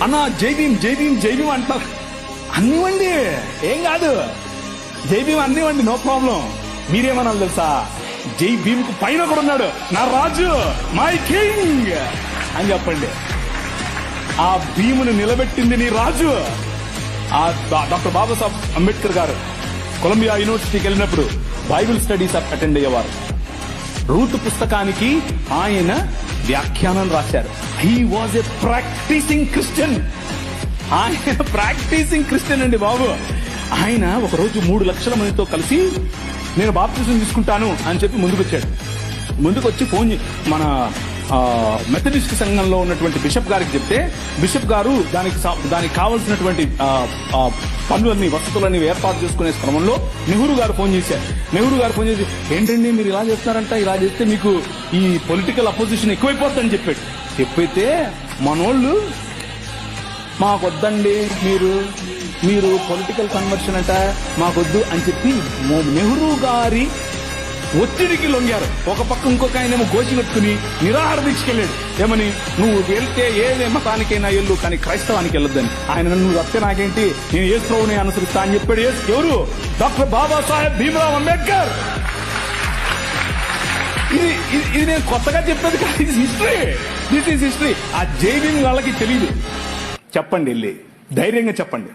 అన్న జై భీమ్ జై భీమ్ జై భీమ్ అంటారు. అన్నివ్వండి, ఏం కాదు, జై భీమ్ అన్నివ్వండి, నో ప్రాబ్లం. మీరేమన్నా తెలుసా, జై భీమ్ కు పైన కూడా ఉన్నాడు నా రాజు, మై కింగ్ అని చెప్పండి. ఆ భీమును నిలబెట్టింది నీ రాజు. ఆ డాక్టర్ బాబాసాహెబ్ అంబేద్కర్ గారు కొలంబియా యూనివర్సిటీకి వెళ్ళినప్పుడు బైబిల్ స్టడీస్ అటెండ్ అయ్యేవారు. రూతు పుస్తకానికి ఆయన వ్యాఖ్యానం రాశారు. He was a practising Christian. ఆయన ప్రాక్టీసింగ్ క్రిస్టియన్ అండి బాబు. ఆయన ఒకరోజు 3 లక్షల మందితో కలిసి నేను బాప్తిజం తీసుకుంటాను అని చెప్పి ముందుకు వచ్చి ఫోన్ మన మెథడిస్ట్ సంఘంలో ఉన్నటువంటి బిషప్ గారికి చెప్తే, బిషప్ గారు దానికి కావాల్సినటువంటి పనులన్నీ వసతులన్నీ ఏర్పాటు చేసుకునే క్రమంలో నెహ్రూ గారు ఫోన్ చేశారు. నెహ్రూ గారు ఫోన్ చేసి, ఏంటండి మీరు ఇలా చేస్తున్నారంట, ఇలా చేస్తే మీకు ఈ పొలిటికల్ అపోజిషన్ ఎక్కువైపోతుందని చెప్పాడు. చెప్పైతే మనోళ్ళు మాకొద్దండి, మీరు పొలిటికల్ కన్వర్షన్ అంట మాకొద్దు అని చెప్పి నెహ్రూ గారి ఒత్తిడికి లొంగారు. ఒక పక్క ఇంకొక ఆయనేమో గోచి కట్టుకుని నిరాహార దీక్షకెళ్ళాడు. ఏమని, నువ్వు వెళ్తే ఏ మతానికైనా వెళ్ళు కానీ క్రైస్తవానికి వెళ్ళొద్దని. ఆయన నువ్వు వస్తే నాకేంటి, నేను యేసు ప్రభువుని అనుసరిస్తా అని చెప్పాడు. ఎవరు? డాక్టర్ బాబాసాహెబ్ భీమ్రావ్ అంబేద్కర్. ఇది నేను కొత్తగా చెప్పేది కాదు, ఇది హిస్టరీ. This is history. ఆ జై భీమ్ వాళ్ళకి తెలియదు. చెప్పండి, వెళ్ళి ధైర్యంగా చెప్పండి.